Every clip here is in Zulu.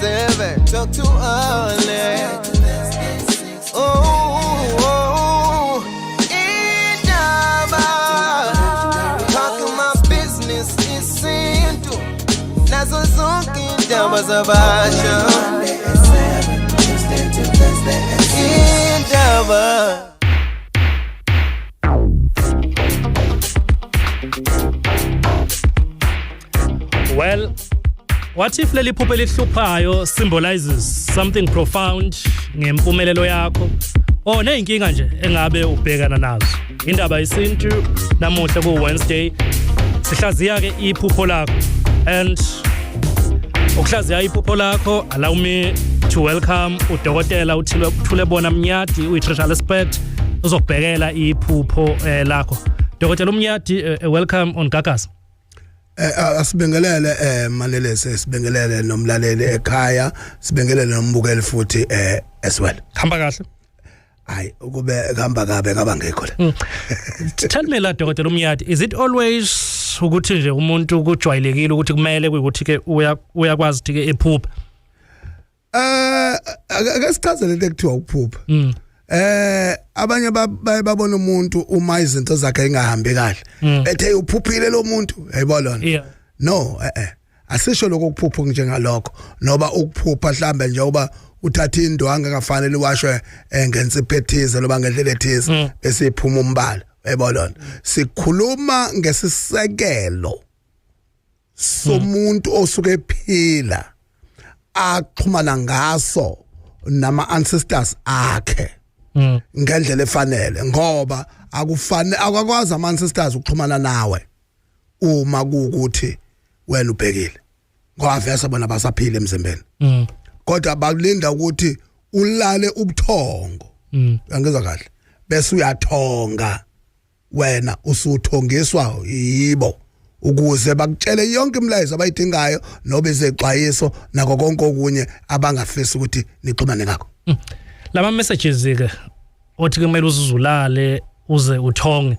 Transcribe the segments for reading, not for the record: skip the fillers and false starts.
7, talk too early. Oh, Indaba, talking my business is simple. Nazo zonke indaba zabasha. Indaba. Well, what if leli phupho elihluphayo symbolizes something profound ngempumelelo yakho? Neyinkinga nje engabe ubhekana nazo. Indaba isintu namuhla ku Wednesday sihlaziya ke iphupho lakho, and ukuhlaziya iphupho lakho, allow me to welcome udokotela uThulebona Mnyadi, uyi-Tricia Respect, uzokubhekela iphupho lakho. Dokotela Mnyadi, welcome on Gagas. Asibingelele Malelese, sibingelele nomlaleli ekhaya, sibingelele nombukeli futhi as well. Khamba kahle. Hayi ukube khamba kabe ngabangekho la. Tell me la Dokotela Mnyadi, is it always ukuthi nje umuntu kujwayelekile ukuthi kumele ukuthi ke uyakwazi ukuthi ke ephupha? Akasichazele into ekuthiwa ukuphupha. Abanye babona umuntu uma izinto zakhe ingahambi kahle bethe uphuphile lo muntu yayibona no asisho lokho ukuphupha njengalokho noba ukuphupha mhlambe nje uba uthatha indwangu engafanele washwe ngensiphethize loba ngendlela ethize bese iphuma umbala yayibona sikhuluma ngesisekelo somuntu osuke ephila axhumana ngaso nama ancestors akhe ngendlela efanele ngoba akakwazi ama ancestors ukuxhumana nawe uma kuukuthi wena ubhekile ngoba vese bona basaphila emzimbeni kodwa bakulinda ukuthi ulale ubuthongo angizwa kahle bese uyathonga wena usuthongiswa yibo ukuze bakutshele yonke imlayezo abayidingayo nobe izexwayiso nako konke okunye abangafisa ukuthi nixhumane ngakho. Lama messages ke othi kumele uzulale uze uthonge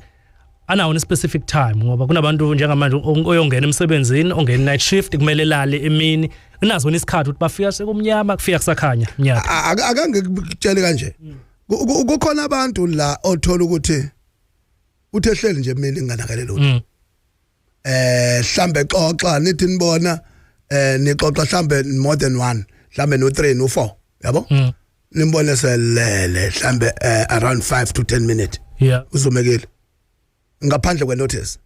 anawo specific time ngoba kunabantu njengamanje oyongena emsebenzini ongena night shift kumele lale emini kunazo isikhathi ukuthi bafika sekumnyama kufika kusakhanya mnyaka akangekutshele kanje kukhona abantu la othola ukuthi uthehleli nje emini nginganakele lutho hlambe xoxa nithi nibona nixoxa hlambe more than one hlambe no 3 no 4 yabo nimbone selele hlambe around 5 to 10 minutes uzomekile ngaphandle kwe notice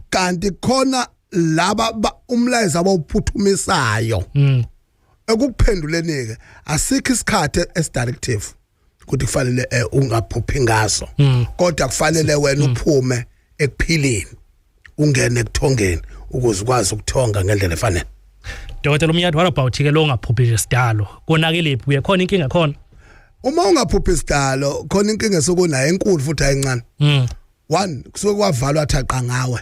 kanti khona laba umlayezo abawuphuthumisayo ekuphenduleni ke asikho isikhathi esidirective ukuthi kufanele ungaphuphi ngaso kodwa kufanele wena uphume ekuphileni ungene ekuthongeni ukuze ukwazi ukuthonga ngendlela efanele. Dokotela Mnyadi, what about ke lo ungaphuphi isidalo konakelephi kuye khona inkinga khona? Uma ungaphuphi isidalo khona inkinga sokunayo enkulu futhi ayincane. One kusuke kwavalwa thaqa ngawe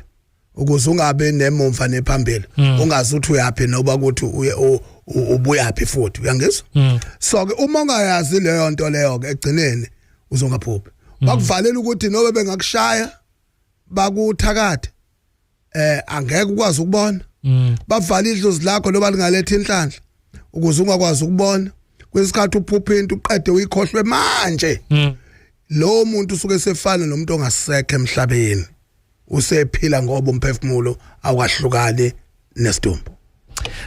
ukuze ungabe nemumva nephambili ungazi ukuthi uyapi noba ukuthi ubuyapi futhi uyangizwa. So ke uma ungayazi leyo nto leyo ke egcineni uzongaphuphi. Bakuvalela ukuthi nobe bengakushaya bakuthakade angeke ukwazi ukubona bavala idlozi lakho loba lingaletha inhlanhla ukuze ungakwazi ukubona kwesikhathi uphupha into uqede uyikhohlwe manje lo muntu usuke sefana nomuntu ongasekho emhlabeni usephila ngoba umphefumulo awukahlukani nesidumbu.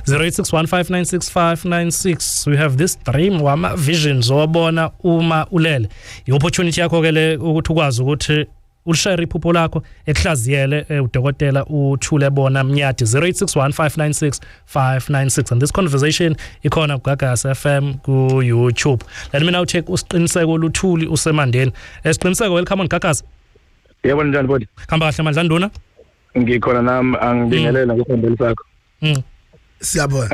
0861596596 we have this dream wama visions owabona uma ulele i-opportunity yakho ke le ukuthi ukwazi ukuthi ulishare iphupho lakho ekuhlaziyele udokotela uThulebona Mnyadi 0861596596 and this conversation ikhona kuGagas FM ku YouTube. Let me now check usiqiniseko oluthuli usemandeni. Esiqiniseko welcome on Gagas. Yebo njani bodi? Khamba kahle mandla nduna? Ngikhona nami angibingelela ngesondelo sakho. Siyabona.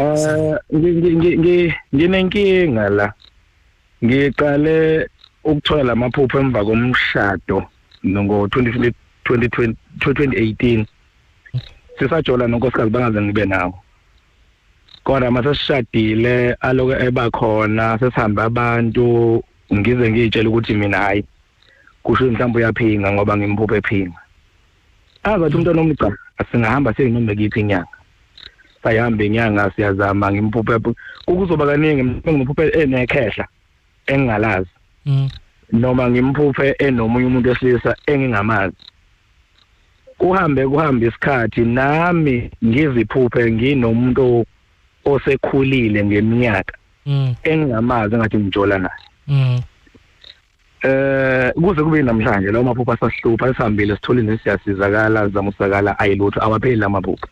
Nginenkinga la. Ngiqale ukuthola lamaphupho emva komshado ngo 2018 sisajola nonkosikazi bangaze ngibe nawo kodwa mase sishadile aloke ebakhona sesihamba abantu ngize ngitshela ukuthi mina hayi kusho mhlawumbe uyaphinga ngoba ngimphuphe ephinga azathi umuntu onomgca asingahamba senginoma ngiphi inyanga sayihamba inyanga siyazama ngimphuphe kuzoba kaningi ngimphuphe enekhehla engingalazi noma ngimphuphe enomunye umuntu wesilisa engingamazi kuhambe isikhathi nami ngiziphuphe nginomuntu osekhulile ngeminyaka engingamazi ngathi ngijola naye kuze kube namhlanje lawo maphupha asahlupha esihambile sitholile siyasizakala zamusakala ayilutho awapheli lamaphupha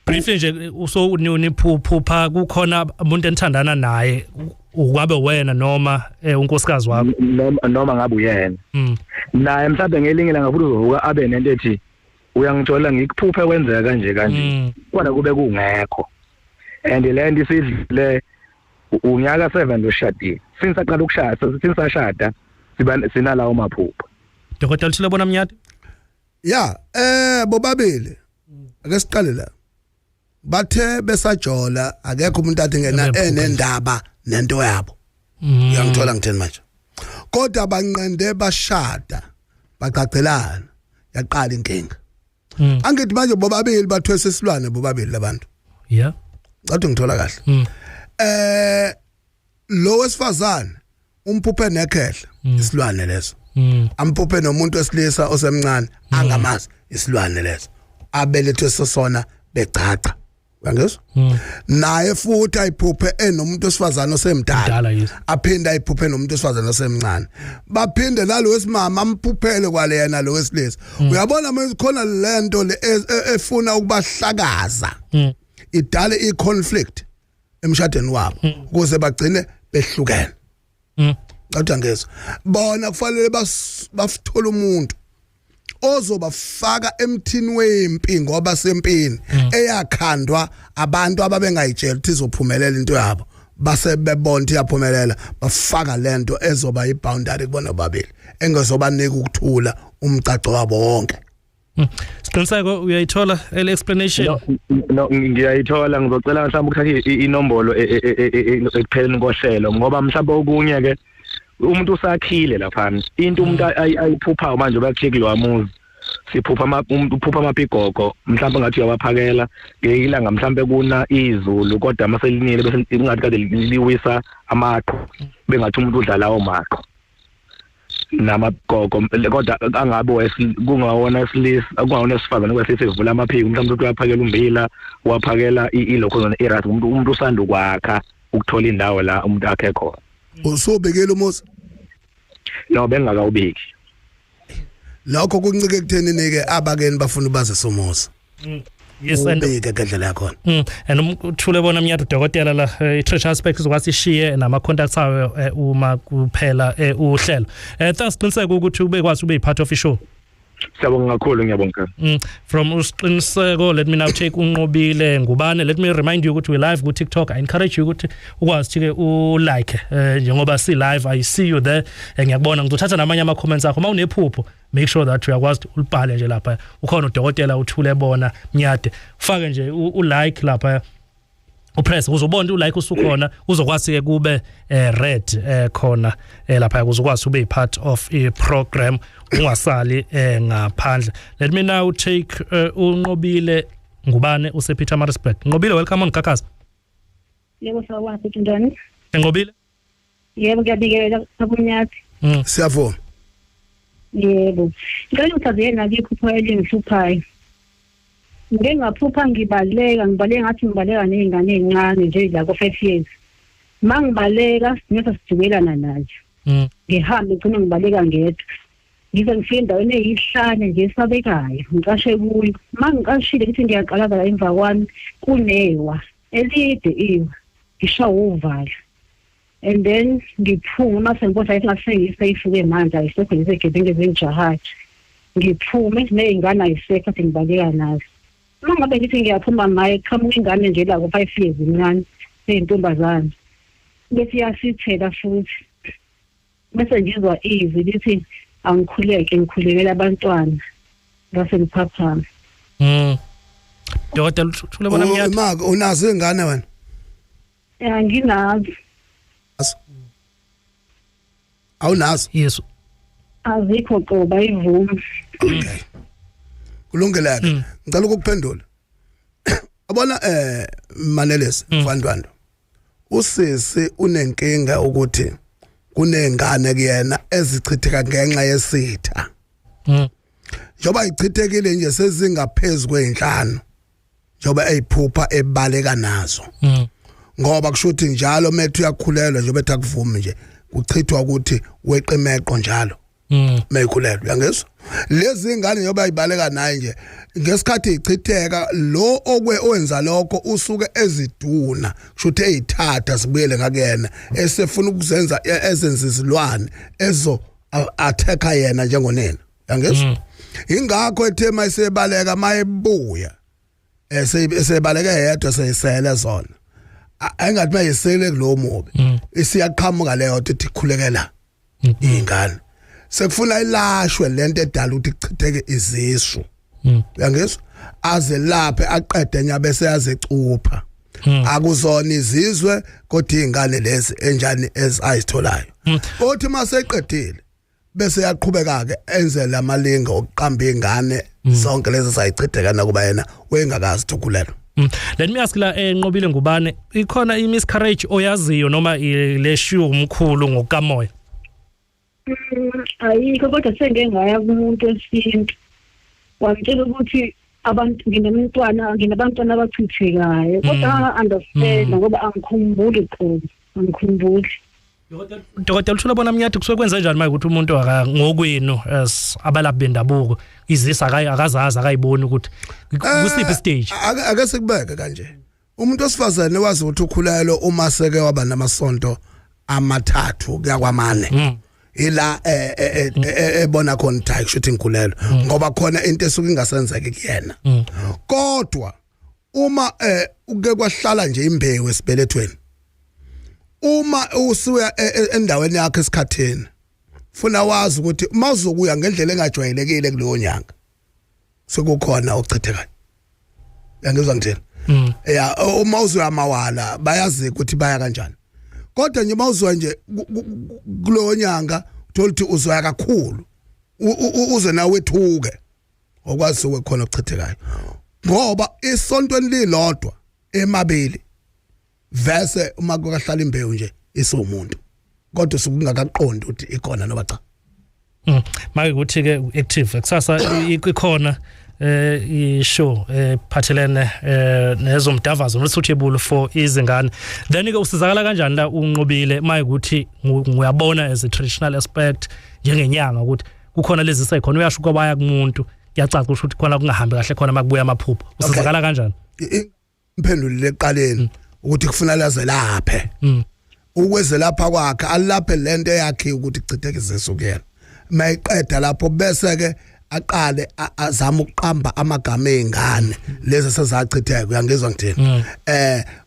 briefly nje usoniphupha kukhona umuntu enithandana naye ukabe wena noma unkosikazi wakho noma ngabe uyena naye mhlawumbe ngelinye langa futhi uzovuka abe nento ethi uyangithola ngikuphuphe kwenzeka kanje kodwa kube kungekho and le nto isidlule unyaka 7 loshadile since aqala ukushada since ashada sinalawo maphupha Dr. Luthile bona Mnyati bobabili ake siqale la bathe besajola akekho umuntu athi ngena enendaba nento yabo uyangithola ngitheni manje kodwa banqende bashada baqaqelana yaqala inkinga angithi manje bobabili bathwese isilwane bobabili labantu ngathi ngithola kahle lo wesifazane umphuphe nekhehla isilwane leso amphuphe nomuntu wesilisa osemncane angamazi isilwane leso abelethwe sona bechacha uyangizwa naye futhi ayiphuphe enomuntu wesifazane osemdala aphinda ayiphuphe nomuntu wesifazane osemncane baphinde nalo wesimama amphuphele kwale yena lo wesilisa uyabona manje khona lento le efuna ukubahlakaza idale iconflict emshadweni wabo ukuze bagcine behlukene ngathi angezwe bona kufanele bafuthola umuntu ozobafaka emthini wempi ngoba sempini eyakhandwa abantu ababengayitshela ukuthi izophumelela into yabo base bebona ukuthi yaphumelela bafaka lento ezoba iboundary kubona babili engezobanika ukuthula umcaco wabo wonke Siqiniseko uyayithola le explanation no ngiyayithola ngizocela mhlawumbe ukuthatha inombolo ekupheleni kohlelo ngoba mhlawumbe okunye ke umuntu usakhile lapha into umuntu ayiphupha manje bakucheki lo amuzi siphupha umuntu uphupha amapigogo mhlawumbe ngathi uyawaphakela ngekilanga mhlawumbe kuna izulu kodwa maselinile bese ingathi kade liwisa amaqho bengathi umuntu udla lawo maqho namagogo kodwa angabe kungawona isilisa kungawona isifazane kwesithi sivula amaphiko mhlawumbe uyaphakela umbila waphakela ilokho zona irat umuntu usanda ukwakha ukuthola indawo la umuntu akhe khona usobekela umuzi no bengakawubiki lokho kuncike ekutheni ke abakeni bafuna baze somuzi yes and ubeke ngendlela yakho and uthule bona Mnyati udokotela la i-treasure aspect uzokwasishiye nama contacts awe uma kuphela uhlelo thanks qiniseka ukuthi ubekwazi ube part of ishow Siyabonga kakhulu ngiyabonga from usiqiniseko let me now take unqobile ngubane let me remind you ukuthi we live ku TikTok I encourage you ukuthi ukwazi ke ulike njengoba si live I see you there ngiyakubona ngizothatha namanye ama comments akho mawunephupho make sure that uyakwazi ulibhale nje lapha ukhona udokotela uthule bona Mnyati ufake nje ulike lapha upress uzobona ulike usukhona uzokwazi ke kube red khona lapha uzokwazi ube part of a program ungasali ngaphandle let me now take unqobile ngubane usePietermaritzburg Nqobile welcome on Gagasi Yebo sawwazi njani Nqobile Yebo ngiyabikela kabunyati siyavuma Yebo ngicela ukuthaziyena ngiphupha elingihluphayo Ngengaphupha ngibaleka ngathi nezingane ezincane nje la ko 5 years mangibaleka ngese sijumelana nazo ngihambe ngcine ngibaleka ngedwa ngize ngifike endaweni eyihlane nje esabekayo ngicashe kuyo mangiqashile ukuthi ngiyaqalaza la emva kwami kunewa elide iwa ngishawa uvala and then ngiphuma mase ngibona ukuthi ngasengisayifuke manje ayisekho ngisegebengu ezinjahathi ngiphume nezingane ayisekho athi ngibaleka nazo mangabe ngithi ngiyaphuma naye qhamuka ingane nje la ko 5 years incane eyintombazana bese yasithela futhi bese ngizwa izwi lithi ngikhulekela abantwana ngase ngiphaphama Dokotela uthule bona Mnyati maka unazo ingane wena nginazo awunazo yes azikho qoba ivumi okay kulungile ke ngicela ukuphendula Abona Manelesi Mfandwando. Usisi unenkinga ukuthi kunengane kuyena ezichitheka ngenxa yesitha. Njoba ichithekile nje sezingaphezulu kwenhlanu. Njoba eyiphupha ebaleka nazo. Ngoba kushuthi njalo methu uyakhulelwa nje bethu akuvumi nje kuchithwa ukuthi weqimeqo njalo. Meyikhulelwa uyangizwa? Lezi ngane njoba ibaleka naye nje ngesikhathi ichitheka lo owenza lokho usuke eziduna kushuthi eyithatha sibuyele ngakuyena esefuna ukuzenza ezenzizilwane ezo atheka yena njengonina uyangizwa? Ingakho ethema isebaleka mayebuya esebaleka yedwa seyisele zona engathi mayisele kulo mobe isiyaqhamuka leyo ukuthi ikhulekela ingane sekufuna ilashwe lento edala ukuthi kuchitheke izisu uyangizwa aze laphe aqede nya bese yazecupha akuzona izizwe kodwa ingane lezi enjani ezayitholayo othi maseqedile bese yaqhubeka ke enze lamalinga okuqamba ingane zonke lezi zayichitheka nakuba yena wengakazi ukukhulelwa. Let me ask la enqobile ngubane ikhona imiscarriage oyaziyo noma leshiyo umkhulu ngokamoya? Ayikho kodwa sengengaya kumuntu wesintu. Wamtshela ukuthi abantu nginabantwana abachithekayo kodwa understand ngoba angikhumbuli qhobo angikhumbuli. Dokotela uthula bona Mnyathi kusuke kwenza kanjani manje ukuthi umuntu ngokwenu as abalaphi bendabuko izisa akazazi akayiboni ukuthi kusiphi stage ake sikubeke kanje umuntu osifazane wazi ukuthi ukhulelo uma seke waba namasonto amathathu kuya kwamane ila ebona khona ukuthi kushuthi ngikhulelo ngoba khona into esuke ingasenzeki kuyena kodwa uma uke kwahlala nje imbewu esibelethweni uma usuya endaweni yakhe esikhatheni funa wazi ukuthi mawuzokuya ngendlela engajwayelekile kuleyo nyanga sekukhona okuchithekayo yangizwa ngithini uma uzoya amawala bayazi ukuthi baya kanjani kodwa nje mawuzoya nje kuleyo nyanga uthola ukuthi uzoya kakhulu uze nawe wethuke okwazi ukukhona okuchithekayo ngoba isontweni lilodwa emabili vese uma kukahlala imbewu nje isumuntu kodwa sokungakaqondi ukuthi ikhona noba cha manje ukuthi ke active kusasa ikhona ishow phathelene nezomdavazo nosuitable for izingane then ke usizakala kanjani la unqobile manje ukuthi uyabona as a traditional aspect njengenyanga ukuthi kukhona lezi sekhona uyashuka baya kumuntu kuyacaca ukuthi khona kungahambi kahle khona makubuya amaphupho usizakala kanjani imphenduli leqaleni ukuthi kufuna laze laphe ukweze lapha kwakhe alaphe lento yakhe ukuthi kuchitheke izisu kuyena mayiqeda lapho bese ke aqale azama ukuqamba amagama ezingane lezi sezachitheka uyangizwa ngithini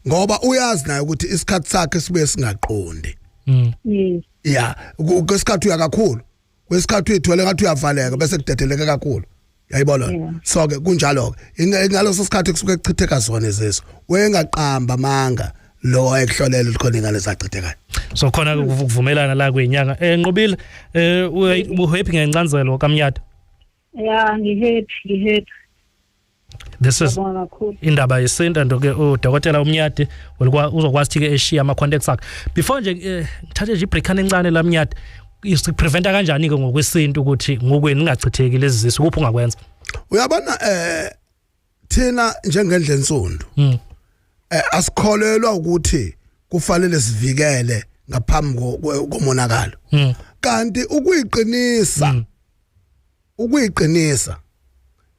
ngoba uyazi naye ukuthi isikhathi sakhe sibuye singaqondi yeah kwesikhathi uya kakhulu kwesikhathi uyithole ngathi uyavaleka bese kudedeleka kakhulu yayibona so ke kunjalo ke ngaloso sikhathi kusuke kuchitheka zona izisu wengaqamba manga lo ayekuhlolela likhona ingane zachithekayo so khona ukuvumelana la kwenyanga enqobile uhappy ngencanzelo kaMnyati yeah ngihappy this is indaba yesinto ndoke udokotela uMnyati uzokwazi ukuthi ke eshiya ama contacts akhe before nje ngithathe nje ibreak encane la Mnyati isipreventa kanjani ke ngokwesinto ukuthi ngokweni ngachitheki lezi zisu kuphi ungakwenza uyabona thina njengendle ensonto asikholelwa ukuthi kufanele sivikele ngaphambi komonakalo kanti ukuyiqinisa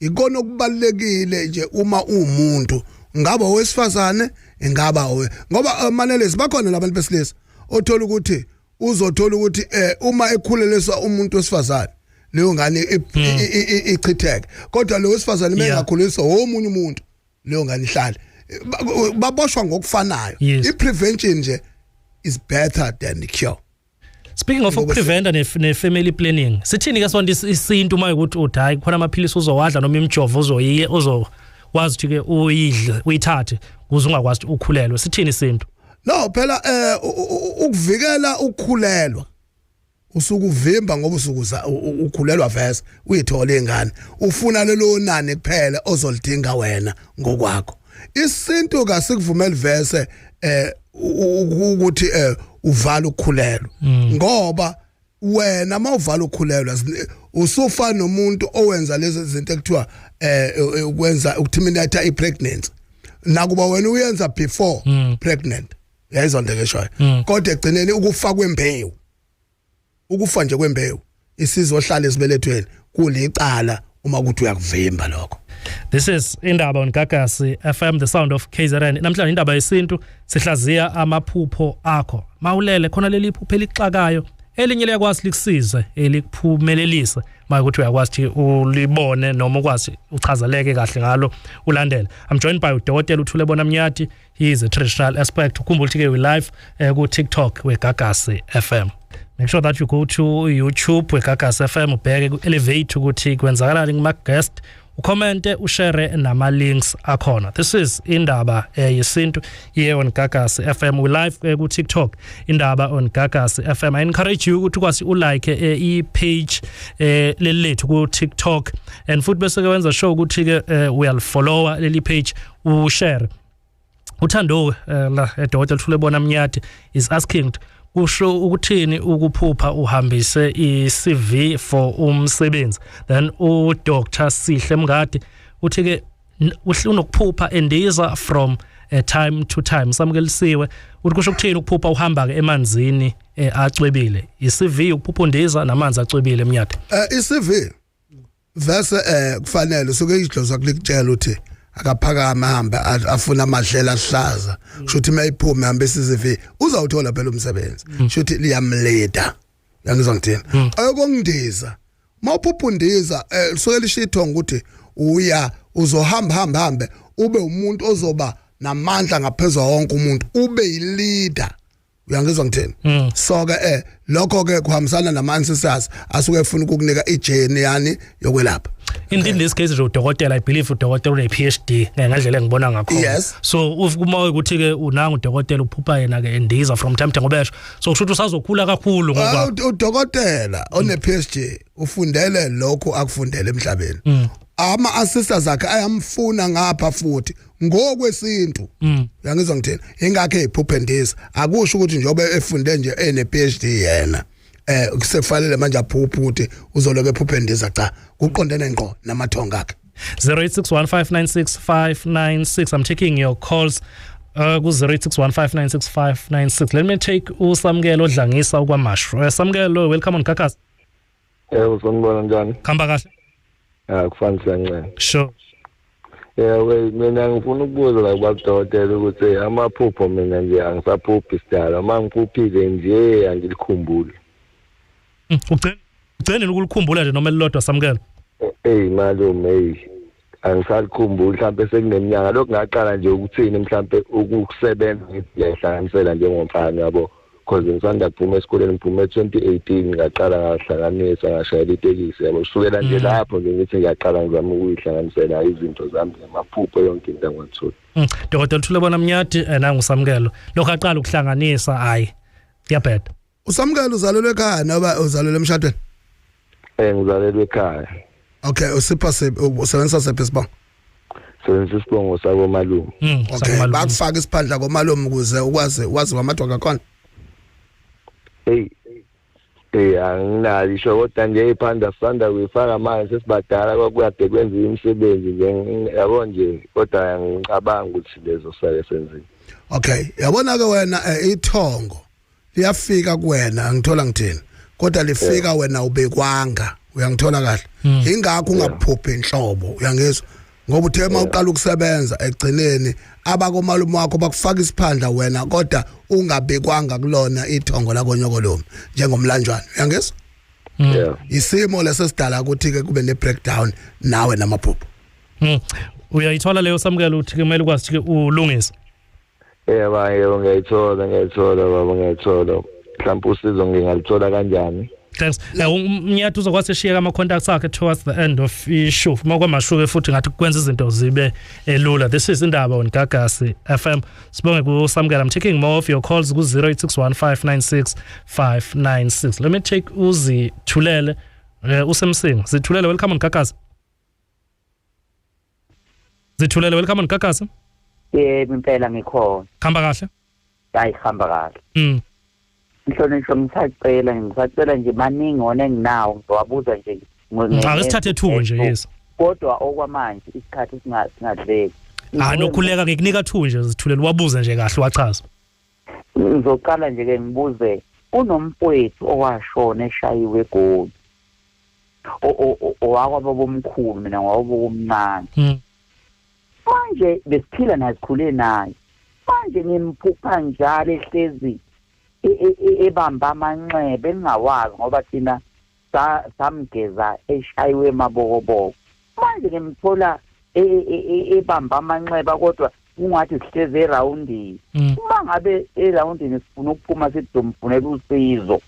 ikona okubalekile nje uma umuntu ngaba owesifazane engaba ngoba manelesi bakhona labantu besilisa othola ukuthi uzothola ukuthi uma ekhuleleswa umuntu wesifazane leyo ngane ichitheke kodwa lo wesifazane mengakhuliswa omunye umuntu leyo ngane ihlala baboshwa ngokufanayo iprevention nje is better than the cure. Speaking of prevent ne family planning sithini ke sonto isintu maye ukuthi uthi khona amaphilisi uzowadla noma imjovo uzokwazi ukuthi ke uyidle uyithathe ukuze ungakwazi ukukhulelwa sithini isintu no phela ukuvikela ukukhulelwa usukuvimba ngoba usukuza ukhulelwa vese uyithola ingane ufuna lelo nani kuphela ozolidinga wena ngokwakho isintu kasikuvumela verse ukuthi uvala ukukhulelwa ngoba wena mawuvala ukukhulelwa usufa nomuntu owenza lezi zinto ekuthiwa ukwenza ukuterminate ipregnancy nakuba wena uyenza before pregnant yayizwa into eshoyo kodwa egcineni ukufa kwembewu ukufa nje kwembewu isizohlala esibelethweni kulicala uma kuthi uyakuvimba lokho. This is indaba on Gagasi FM, the sound of KZN. Namhlanje indaba yesintu sihlaziya amaphupho akho. Mawulele khona leli phupho elixakayo elinye liyakwazi likusize elikuphumelelise makuthi uyakwazi ulibone noma ukwazi uchazeleke kahle ngalo ulandele. I'm joined by uDokotela Uthulebona Mnyati. He is a traditional expert. Ukhumbula ukuthi we live ku TikTok we Gagasi FM. Make sure that you go to YouTube we Gagasi FM ubheke ku Elevate ukuthi kwenzakalani kuma guest ucommente ushare nama links akhona. This is indaba yesintu here on Gagasi FM. We live ku TikTok indaba on Gagasi FM. I encourage you ukuthi kwasi ulike page lelethu ku TikTok and futhi bese kwenza show ukuthi ke we'll follow leli page ushare. Uthando la Dr. Thulebona Mnyati is asking kusho ukuthini ukuphupha uhambise iCV for umsebenzi. Then uDr. Sihle Mngadi uthi ke unokuphupha endiza from time to time. Samkelisiwe uthi kusho ukuthini ukuphupha uhamba ke emanzini acwebile. iCV ukuphupha undiza namanzi acwebile Mnyati. iCV verse kufanele usuke idloza kulikutshela uthi akaphakama hamba afuna amadlela ahlaza kushuthi mayiphume hamba esizivi uzawuthola phela umsebenzi kushuthi liyamleda yangizwa ngithini ayokongidiza mawuphuphundiza lisuke lishithonga ukuthi uya uzohamba ube umuntu ozoba namandla ngaphezulu wonke umuntu ube yileader uyangizwa ngithini so ke lokho ke kuhambisana nama-ancestors asuke efuna ukukunika ijeni yani yokwelapha. In this case udokotela I believe udokotela une PhD ngendlela engibona ngakho. Yes. So uma ukuthi ke unanga udokotela uphupha yena ke endiza from time to time ngobesho so kusho ukuthi usazokhula kakhulu ngoba udokotela one PhD ufundele lokho akufundele emhlabeni. Ama-ancestors akhe ayamfuna ngapha futhi ngokwesintu uyangizwa ngithini ingakho eziphuphe ndiza akusho ukuthi njobe efunde nje ene PhD yena kusefanele manje aphupha ukuthi uzoloke ephuphe ndiza cha kuqondene ngqo namathonga akhe. 0861596596. I'm taking your calls ku 0861596596. Let me take uSamkelo Odlangisa ukwaMashu. Samkelo, welcome on Gagasi. Usanibona njani? Khamba kahle. Kufanele siyancela. Sure. Mina ngifuna ukubuza la kwaDokotela ukuthi amaphupho mina nje angisaphuphi sidala mangiphuphile nje angilikhumbuli. Ugcine ukulikhumbula nje noma elilodwa Samkelo. Malume angisakhumbuli mhlawumbe sekuneminyaka lokho ngaqala nje ukuthini mhlawumbe ukusebenza ngiyahlanganisela njengomfana yabo because ngisanda kuphuma esikoleni ngiphume 2018 ngaqala ngahlanganisa ngashayela itekisi yabo kusukela nje lapho nje ngithi ngiyaqala ngizama ukuyihlanganisela izinto zami ngamaphupho yonke into engiyithola. Dokotela Thulebona Mnyati nangu Samkelo lokho aqala ukuhlanganisa hayi kuyabheda. uSamkelo uzalelwe ekhaya noba uzalelwe emshadweni? Ngizalelwe ekhaya. Okay, usebenzisa sephi isibongo? Sebenzisa isibongo sabo malume. Okay, bakufaka isiphandla komalume ukuze wazi wamadwa kakhona. Anginalo isho kodwa nje iphanda sanda kuyifaka manje sesibadala kwakuyade kwenza imisebenzi nje yabo nje kodwa ngicabanga ukuthi lezo sake senzile. Okay, yabona ke wena ithongo liyafika kuwena ngithola ngithini kodwa lifika wena ubekwanga uyangithola kahle ingakho ungaphuphi inhlobo uyangizwa ngoba uthe mawuqala ukusebenza egcineni abakomalume wakho bakufaka isiphandla wena kodwa ungabekwanga kulona ithongo lakho nyokolomo njengomlanjwana uyangizwa isimo lesesidala ukuthi ke kube ne breakdown nawe namaphupho uyayithola leyo Samkelo uthi kumele ukwazi ukuthi ulungise. Yebo ngiyayithola baba ngiyayithola mhlawumbe usizo ngingalithola kanjani? Thanks. Umnyati uzokwazi share ama contacts akhe towards the end of ishow. Makwamashuke futhi ngathi kwenza izinto zibe lula. This is indaba on Gagasi FM. Sibonge ku Samkelo. I'm taking more of your calls ku 0861596596. Let me take Uzi Thulele usemsing. Zithulele welcome on Gagasi. Zithulele welcome on Gagasi. impela ngikhona. Khamba kahle? Hamba kahle. Ngisho ngisacela nje maningi wona enginawo ngizowabuza nje. Cha sithathe 2 nje yes. Kodwa okwamanje isikhathi singadleki. Nokhuleka ngikunika 2 nje zithulela wabuza nje kahle wachaza. Ngizoqala nje ke ngibuze unomfowethu owashona eshayiwe egoli. Owakwaba bomkhulu mina ngawabo bomncane. Manje besiphila nasikhule naye. Manje ngimphupha njalo ehlezi ebamba amanxebe engawazi ngoba thina samgeza eshayiwe emabokoboko. Manje ngimthola ebamba amanxeba kodwa ungathi sihleze erawundini. Uma ngabe erawundini sifuna ukuphuma sithi domfunela usizo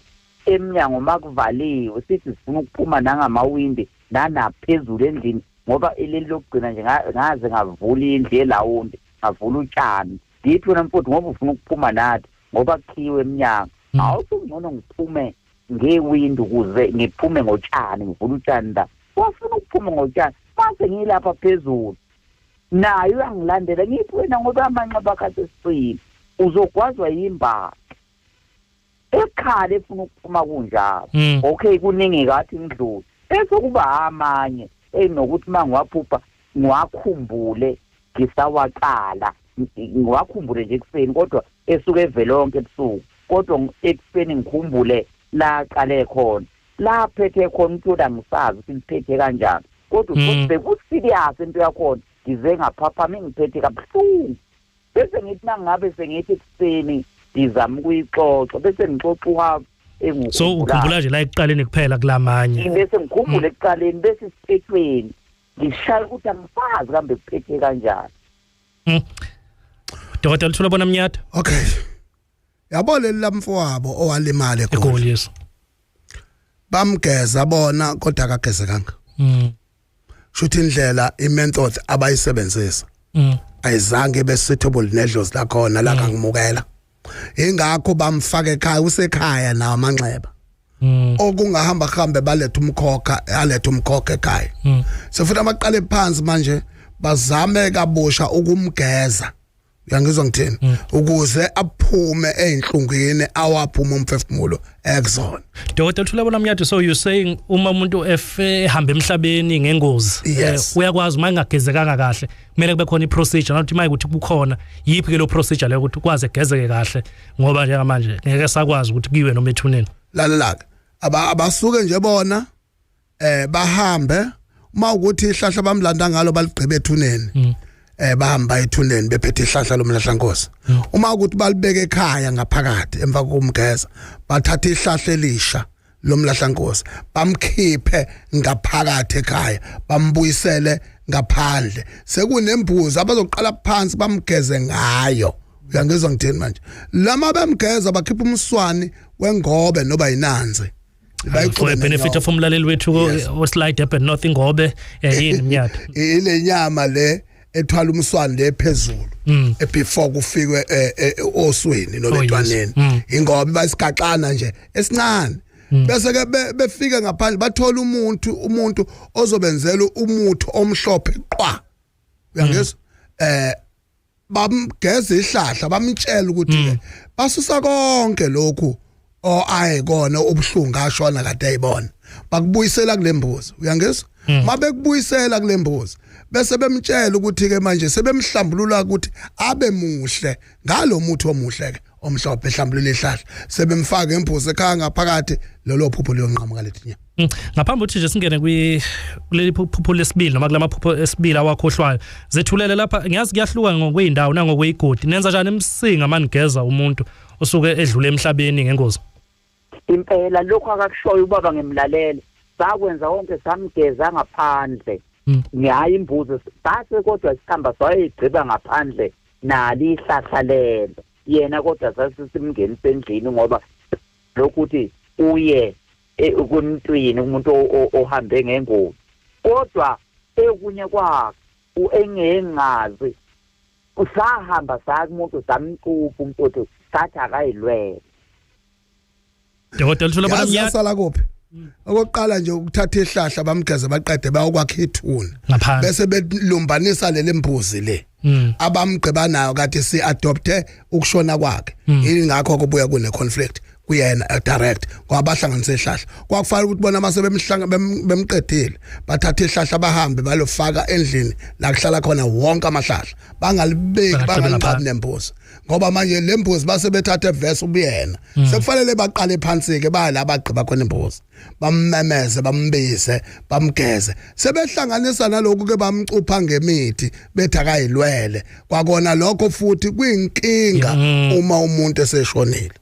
eminyango makuvaliwe sithi sifuna ukuphuma nangamawindi nanaphezulu endlini ngoba ileli lokugcina nje ngaze ngavula indlu elawundi ngavula utshani ngithi wena mfowethu ngoba ufuna ukuphuma nathi ngoba kukhiwe eminyango awusungcono ngiphume ngewindi ukuze ngiphume ngotshani ngivula utshani la wafuna ukuphuma ngotshani mase ngilapha phezulu nayo uyangilandela ngithi wena ngoba amanxeba akade sicile uzogwazwa yimbali ekhaya efuna ukuphuma kunjalo okay kuningi kathi ngidlule bese kuba amanye enokuthi mangiwaphupha ngiwakhumbule ngisawaqala ngiwakhumbule nje ekseni kodwa esuke evelonke ebusuku kodwa ekseni ngikhumbule la qale khona la phethe khona umuntu angisazi ukuthi ngiphethe kanjani kodwa futhi bekusirious into yakhona ngize ngaphapha ngiphethe kabuhlungu bese ngithi nangabe sengithi ekseni ngizama ukuyixoxa bese ngixoxa uhambo so ukhumbula nje la ekuqaleni kuphela kulamanye bese ngikhumbule ekuqaleni bese siphethweni ngishaya ukuthi angisazi kambe kuphethe kanjani. Dokotela Thula bona Mnyata. Okay. Yabona lamfowabo owalimala eGoli yes. Bamgeza bona kodwa akagezekanga. Shuthi indlela imethod abayisebenzisa. Ayizange besuitable nedlozi la khona la ngimukela. Ingakho bamfaka ekhaya usekhaya nawo amanxeba. Okungahamba hambe baletha umkhokha ekhaya. Sefuna amaqale phansi manje bazame kabusha ukumgeza. Uyangizwa ngithini ukuze aphume einhlungwini awaphuma umphefumulo ekuzona. Dokotela Thula bona Mnyata, so you saying uma umuntu ehamba emhlabeni ngengozi uyakwazi mangagezekanga kahle kumele kube khona iprocedure nokuthi maye ukuthi kukhona yiphi ke lo procedure leyo ukuthi ukwazi egezeke kahle ngoba nje manje ngeke sakwazi ukuthi kuyiwe noma ethuneni. Lalela abasuke nje bona bahambe uma ukuthi ihlahla bamlanda ngalo baligqibe ethuneni. Bahamba ethuneni bephethe ihlahla lomlahla Nkosi. Uma ukuthi balibeke ekhaya ngaphakathi emva kokumgeza bathatha ihlahla elisha lomlahla Nkosi bamkhiphe ngaphakathi ekhaya bambuyisele ngaphandle sekunembuzi abazoqala phansi bamgeze ngayo. Uyangizwa ngithini manje lama bamgeza bakhipha umswani wengobe noba yinanzi for benefit of umlaleli wethu oslide up North Ngobe yini Mnyata ile nyama le ethwala umswani lephezulu before kufikwe osweni nolentwaneni ingoba bayisigaxana nje esincane bese ke befika ngaphandle bathola umuntu ozobenzela umuthi omhlophe qwa. Uyangizwa bamgeza ihlahla bamtshela ukuthi basusa konke lokhu ayekona obuhlungu ashona kade ayibona bakubuyisela kulembuzi. Uyangizwa mabekubuyisela kulembuzi bese bemtshela ukuthi ke manje sebemhlambulula ukuthi abe muhle ngalo muthi omuhle ke omhlophe ehlambulula ihlahla sebemfaka embuzi ekhaya ngaphakathi lelo phupho liyonqamuka lethinya. Ngaphambi ukuthi nje singene kuleli phupho lesibili noma kulama phupho esibili awakhohlwayo zethulele lapha ngiyazi kuyahluka ngokweindawo nangokweyigodi nenza njani emsinga manigeza umuntu osuke edlule emhlabeni ngengozi. Impela lokho akakushoyo ubaba ngimlalele sakwenza wonke samgeza ngaphandle ngiyayi imbuzi base kodwa sihamba sayigqiba ngaphandle nali ihlahla lelo yena kodwa sasisimngenisa endlini ngoba lokuthi uye kuntwini umuntu ohambe ngengozi kodwa ekunye kwakhe engengazi usahamba sakumuntu samcupha umuntu sathi akayilwele. Dokotela Thula bona Mnyata sala kuphi okokuqala nje ukuthatha ihlahla bamgeze baqede bayokwakha ithuna bese belumbanisa lelembuzi le abamgqibanayo kade si adopte ukushona kwakhe ingakho kubuya kune conflict kuyena direct kwabahlanganisa ihlahla kwakufanele ukuthi bona mase bemqedile bathatha ihlahla bahambe balofaka endlini la kuhlala khona wonke amahlahla bangalibeki bangalibambi nembuzi ngoba manje lembuzi base bethatha evesi ubuyena sekufanele baqale phansi ke bala bagqiba khona imbuzi bammemeze bambise bamgeze sebehlanganisa nalokho ke bamcupha ngemithi bethi akayilwele kwakona lokho futhi kuyinkinga uma umuntu eseshonile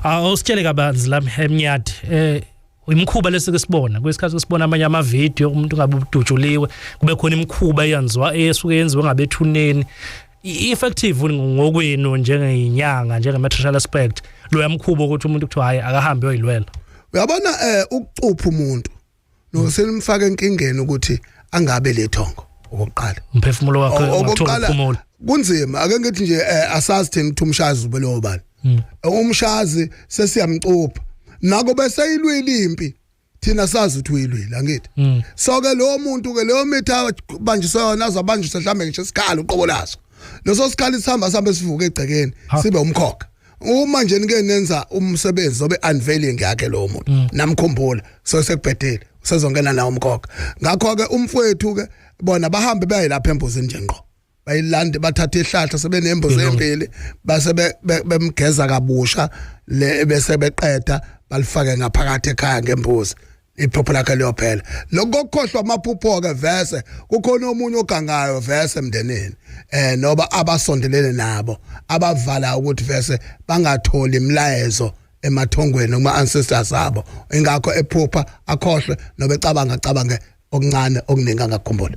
awusitshele kabanzi la eMnyati imikhuba lesike sibona kwesikhathi sibona amanye ama video umuntu ngabe udujuliwe kube khona imikhuba eyenziwa esuke yenziwe ngabethuneni effective ngokwenu njengeyinyanga njengematrial aspect lo yamkhuba ukuthi umuntu kuthiwa hayi akahambe oyilwela uyabona ukucupha umuntu noselimfaka enkingeni ukuthi angabe lethongo okokuqala umphefumulo wakhe okokuqala kunzima ake ngithi nje asazi thina ukuthi umshazi ubelo bani umshazi sesiyamcupha nako bese ilwile impi thina sazi ukuthi uyilwile angithi so ke lo muntu ke leyo mitha banjiswa yona azabanjiswa mhlambe ngisho isikhala uqobo laso loso sikhali sihamba sivuka egcekeni sibe umkhokha uma nje nike nenza umsebenzi zobe unveiling yakhe lo muntu namkhumbula so sekubhedele usezongena nawo umkhokha ngakho ke umfowethu ke bona bahambe baye lapha embuzini nje ngqo bayilande bathatha ihlahla sebenembuzi empili base bemgeza kabusha le bese beqeda balifake ngaphakathi ekhaya ngembuzi iphupho lakhe liyophela lokukhohlwa amaphupho ke vese kukhona omunye ogangayo vese emndenini noba abasondelene nabo abavala ukuthi vese bangatholi imlayezo emathongweni kuma ancestors abo ingakho ephupha akhohlwe noba ecabanga okuncane okuningi ngakukhumbula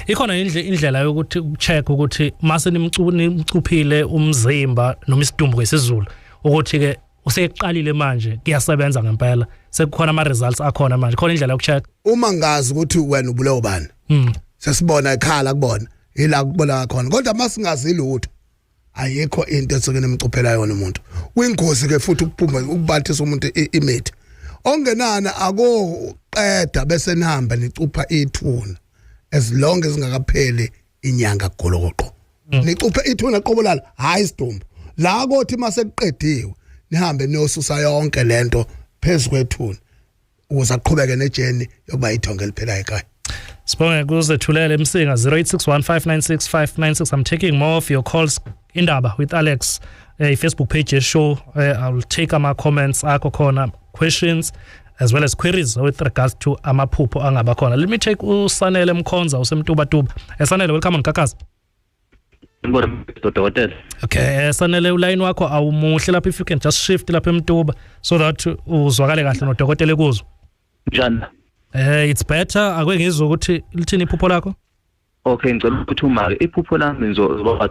ikhona indlela yokuthi ucheck ukuthi mase nimcuphile umzimba noma isidumbu ngesizulu ukuthi ke useqalile manje kuyasebenza ngempela sekukhona ama results akhona manje khona indlela yokucheck uma ngazi ukuthi wena ubulewe bani sesibona ekhala kubona ila kubona khona kodwa masingazi lutho ayikho into esokene emcuphela yona umuntu uyingozi ke futhi ukuphuma ukubathisa umuntu imithi ongenana akoqeda bese nihamba nicupha ithuna as long as ngakapheli inyanga goloqo nicuphe ithuna qobolala hayi sidumbu la kothi mase kuqediwe nihambe nosusa yonke lento phezukwethuna ukuze aqhubeke nejeni yokuba ithonge liphela ekhaya Sibonge kuzethulele Msinga 0861596596 I'm taking more of your calls indaba with Alex Facebook page show I'll take my comments akho khona questions as well as queries with regards to amaphupho angaba khona. Let me take uSanele Mkhonza usemtuba tuba. Sanele welcome on Kakaz. Okay, Sanele uline wakho awumuhle lapha if you can just shift lapha emtuba so that uzwakale kahle nodokotela kuzo. Njani? It's better akwengizwe ukuthi lithini iphupho lakho? Okay, ngicela ukuthi uma iphupho lami ngizoba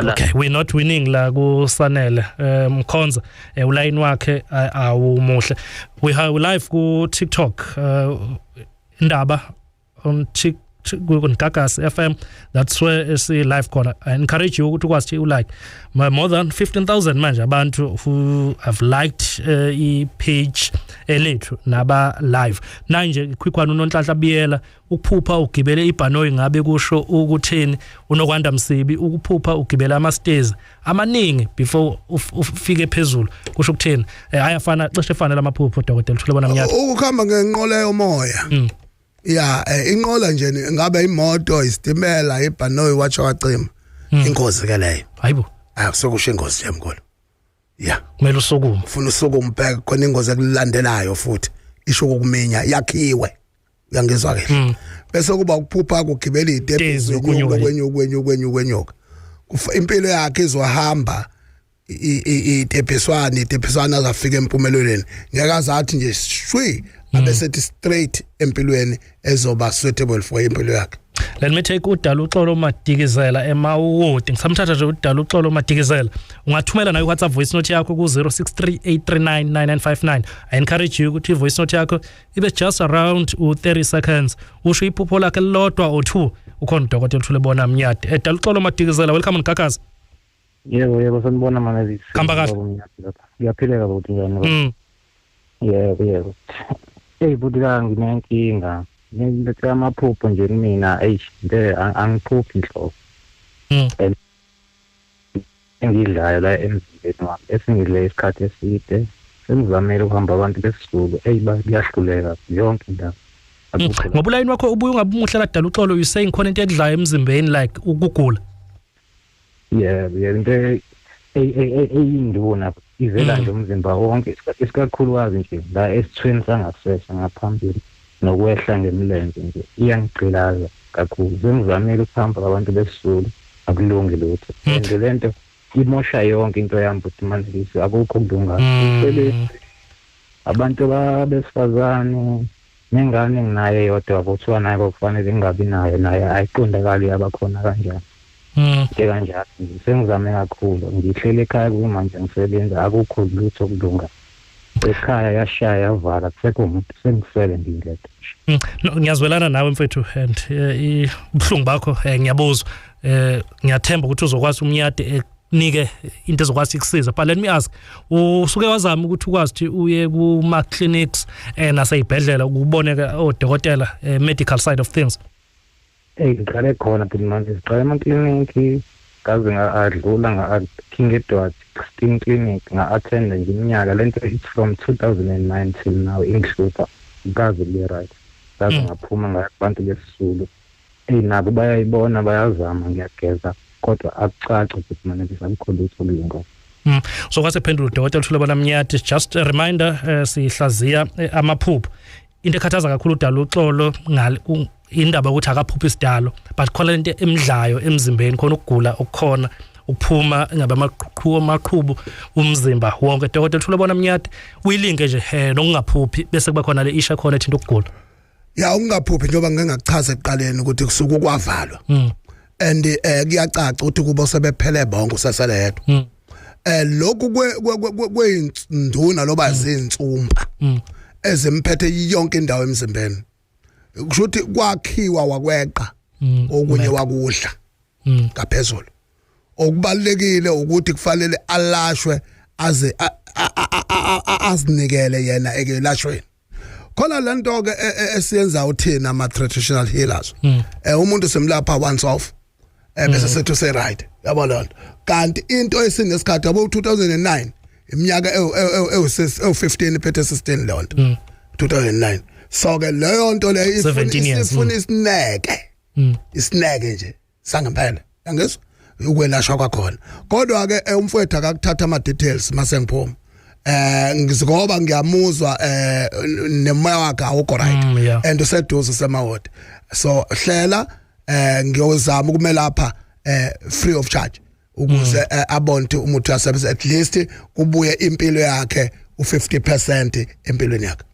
Okay, we're not winning la ku Sanele Mkhonza uline wakhe awumuhle. We have live ku TikTok indaba on TikTok on Kakaz FM. That's where is live corner. I encourage you to watch like more than 15,000 manje abantu who have liked page elethu naba live. Nanje quickwana uNonhlanhla Biyela ukuphupha ugibele ibhanoyi ngabe kusho ukutheni unokwanda Msibi ukuphupha ugibela ama stairs amaningi before ufike phezulu kusho ukutheni ayafana cishe efanele amaphupho dokotela Thulebona Mnyati ukuhamba ngenqola yomoya ya inqola nje ngabe imoto isitimela ibhanoyi watsho wacima ingozi ke leyo hayibo sokusho ingozi nje mkhulu ya kumele usukuma ufuna usukuma ubheke khona ingozi ekulandelayo futhi isho ukuminya yakhiwe uyangizwa ke bese kuba ukuphupha ukugibela idebhisi ukwenyuka impilo yakhe izohamba idebhiswana azafika empumelelweni ngeke azathi nje shwi abesethi straight empilweni ezoba suitable for impilo yakhe. Let me take udala uxolo Madikizela eMawodi ngisamthatha nje udala uxolo Madikizela ungathumela nayo WhatsApp voice note yakho ku 0638399959 I encourage you ukuthi voice note yakho ibe just around 30 seconds usho iphupho lakhe lodwa o 2 ukhona dokotela Thulebona Mnyati edala uxolo Madikizela welcome on Kakaz. Yebo sanibona manazisi Khamba kahle ngiyaphileka ukuthi njani Yebo. Buti la nginenkinga. Ngibethe amaphupho nje mina angiphuphi inhloko. Engidlayo la emzimbeni wami esingidle isikhathi eside. Sengizamela ukuhamba abantu besizulu bayahluleka yonke indawo. Ngoba ulayini wakho ubuye ungabuhle ladala uxolo you saying khona into edlayo emzimbeni like ukugula. Into eyinduna ivela nje umzimba wonke isikakhulukazi nje la esithweni sangasesha ngaphambili nokwehla ngemilenze nje iyangigqilaza kakhulu. Sengizamela ukuhamba abantu besizulu akulungi lutho. Nje lento imosha yonke into yami futhi manje akukho kulunga. Abantu besifazane nengane nginaye yodwa kuthiwa naye kufanele ngingabi naye ayiqondakali abakhona kanjani. Kanjalo sengizame kakhulu ngihlele ekhaya kumanje ngisebenza akukho lutho kulunga. Ekhaya yashaya yavala kusekho umuntu sengisele ngilethe. Ngiyazwelana nawe mfethu and ibhlungu bakho ngiyabuzwa ngiyathemba ukuthi uzokwazi umnyade nike into ezokwazi ukusiza. But let me ask, usuke wazama ukuthi ukwazi ukuthi uye kuma clinics naseyibhedlela ukuboneka odokotela medical side of things? Ngiqale khona phela manje siqale ama-clinic ngaze ngadlula nga-King Edward 16 clinic nga-attend nje iminyaka lento it's from 2009 till now ingihlupha ngaze libe right. Ngaze ngaphuma ngabantu besizulu nabo bayayibona bayazama ngiyageza kodwa akucace ukuthi manje ngisakhona ukuthi kulunga. So kwase phendula udokotela uThulebona Mnyati, just a reminder sihlaziya amaphupho. Into ekhathaza kakhulu udala uxolo indaba ukuthi akaphuphi isidalo but khona into emidlayo emzimbeni khona ukugula okukhona ukuphuma ngabe amaqhubu umzimba wonke. Dokotela Thulebona Mnyati uyilinke nje nokungaphuphi bese kuba khona le isha khona ethinta ukugula. Ungaphuphi njengoba ngingachaza eqaleni ukuthi kusuku kwavalwa. And kuyacaca ukuthi kubo sebephele bonke usasele yedwa. Lokhu kweyinduna loba zintsumpa ezimphethe yonke indawo emzimbeni. Kushuthi kwakhiwa wakweqa okunye wakudla ngaphezulu. Okubalekile ukuthi kufanele alashwe aze azinikele yena ekelashweni. Khona lento ke esiyenza uthina ama traditional healers. Umuntu semlapha once off bese sethu say right. Yabona. Kanti into esinesikhathi abo 2009 iminyaka ewu15 iphethe 16 lonto. 2009. So ke leyo nto le ifuna isineke. Isineke nje sangempela. Angizwa ukwelashwa kwakhona. Kodwa ke umfowethu akakuthatha ama details mase ngiphuma. Ngizigoba ngiyamuzwa nemoya wakhe awukho right and useduze semawodi. So hlela ngiyozama ukumelapha free of charge ukuze abonke umuntu asebenza at least kubuye impilo yakhe u50% empilweni yakhe.